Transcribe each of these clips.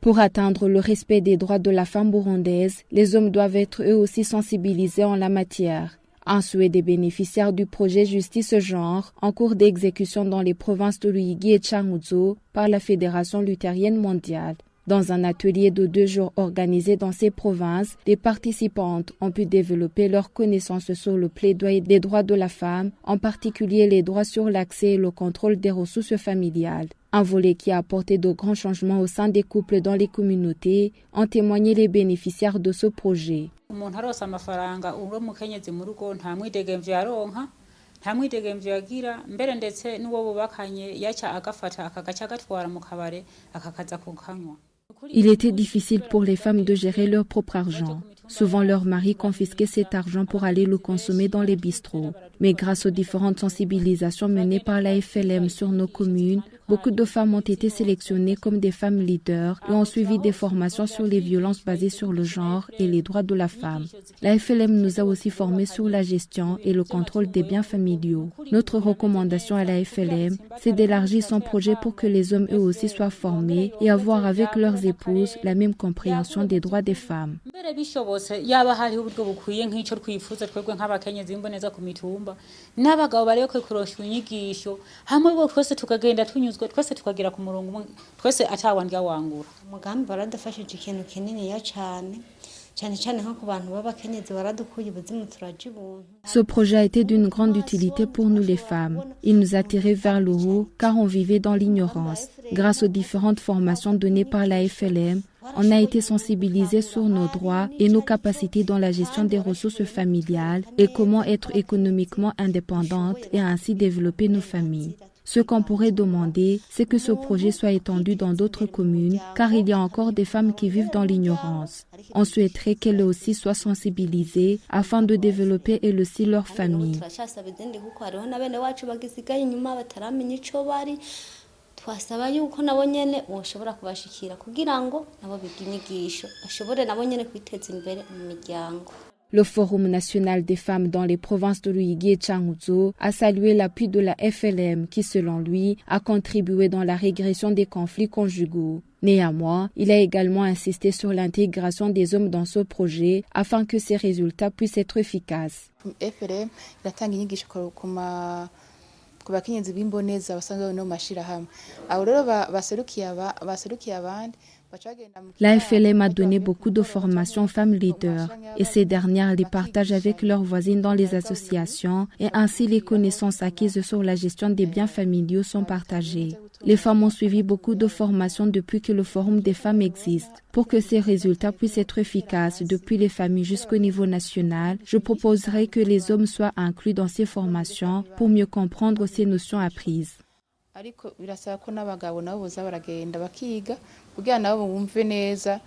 Pour atteindre le respect des droits de la femme burundaise, les hommes doivent être eux aussi sensibilisés en la matière. Un souhait des bénéficiaires du projet Justice Genre, en cours d'exécution dans les provinces de Ruyigi et Changuzo par la Fédération luthérienne mondiale. Dans un atelier de 2 jours organisé dans ces provinces, les participantes ont pu développer leurs connaissances sur le plaidoyer des droits de la femme, en particulier les droits sur l'accès et le contrôle des ressources familiales. Un volet qui a apporté de grands changements au sein des couples dans les communautés, ont témoigné les bénéficiaires de ce projet. Il était difficile pour les femmes de gérer leur propre argent. Souvent, leur mari confisquait cet argent pour aller le consommer dans les bistrots. Mais grâce aux différentes sensibilisations menées par la FLM sur nos communes, beaucoup de femmes ont été sélectionnées comme des femmes leaders et ont suivi des formations sur les violences basées sur le genre et les droits de la femme. La FLM nous a aussi formés sur la gestion et le contrôle des biens familiaux. Notre recommandation à la FLM, c'est d'élargir son projet pour que les hommes eux aussi soient formés et avoir avec leurs épouses la même compréhension des droits des femmes. Ce projet a été d'une grande utilité pour nous les femmes. Il nous a tirés vers le haut car on vivait dans l'ignorance. Grâce aux différentes formations données par la FLM, on a été sensibilisés sur nos droits et nos capacités dans la gestion des ressources familiales et comment être économiquement indépendante et ainsi développer nos familles. Ce qu'on pourrait demander, c'est que ce projet soit étendu dans d'autres communes, car il y a encore des femmes qui vivent dans l'ignorance. On souhaiterait qu'elles aussi soient sensibilisées afin de développer elles aussi leur famille. twasaba yuko nabo nyene boshobora kubashikira kugira ngo nabo biginyigisho bashobore nabo nyene kwiteza imbere mu miryango. Le Forum national des femmes dans les provinces de Ruyigi et Changuzo a salué l'appui de la FLM qui, selon lui, a contribué dans la régression des conflits conjugaux. Néanmoins, il a également insisté sur l'intégration des hommes dans ce projet afin que ces résultats puissent être efficaces. FLM iratanga inyigisho ku bakenyezi b'imboneza basanzwe no mashira hamwe abo rero baserukiye abandi. La FLM a donné beaucoup de formations aux femmes leaders et ces dernières les partagent avec leurs voisines dans les associations et ainsi les connaissances acquises sur la gestion des biens familiaux sont partagées. Les femmes ont suivi beaucoup de formations depuis que le Forum des femmes existe. Pour que ces résultats puissent être efficaces depuis les familles jusqu'au niveau national, je proposerai que les hommes soient inclus dans ces formations pour mieux comprendre ces notions apprises. Ariko birasaba ko n'abagabo nabo boza baragenda bakiga kugira nabo bumve neza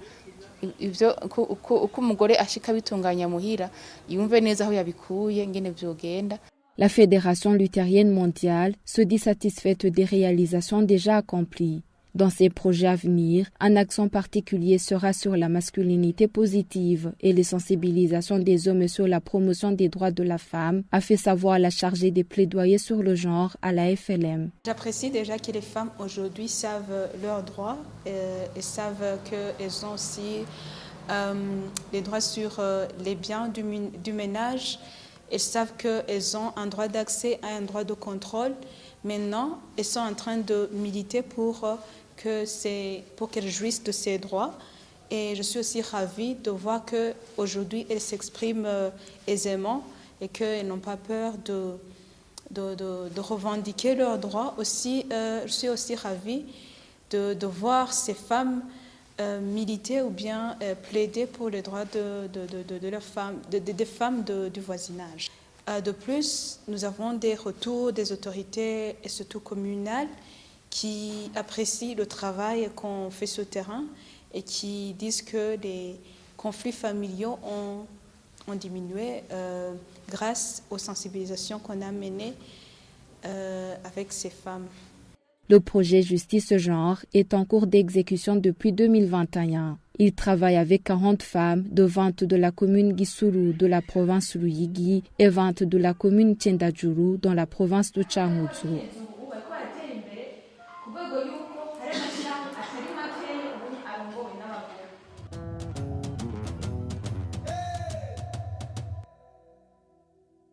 ivyo uko umugore ashika bitunganya muhira yumve neza aho yabikuye ngene vyogenda. La Fédération luthérienne mondiale se dit satisfaite des réalisations déjà accomplies. Dans ses projets à venir, un accent particulier sera sur la masculinité positive et les sensibilisations des hommes sur la promotion des droits de la femme, a fait savoir la chargée des plaidoyers sur le genre à la FLM. J'apprécie déjà que les femmes aujourd'hui savent leurs droits et savent qu'elles ont aussi les droits sur les biens du ménage. Elles savent qu'elles ont un droit d'accès à un droit de contrôle. Maintenant, elles sont en train de militer pour qu'elles jouissent de ces droits. Et je suis aussi ravie de voir qu'aujourd'hui, elles s'expriment aisément et qu'elles n'ont pas peur de revendiquer leurs droits. Aussi, je suis aussi ravie de voir ces femmes militer ou bien plaider pour les droits des femmes du voisinage. De plus, nous avons des retours des autorités, et surtout communales, qui apprécient le travail qu'on fait sur le terrain et qui disent que les conflits familiaux ont diminué grâce aux sensibilisations qu'on a menées avec ces femmes. Le projet Justice Genre est en cours d'exécution depuis 2021. Il travaille avec 40 femmes de 20 de la commune Gisuru de la province Ruyigi et 20 de la commune Tiendajuru dans la province de Changuzu.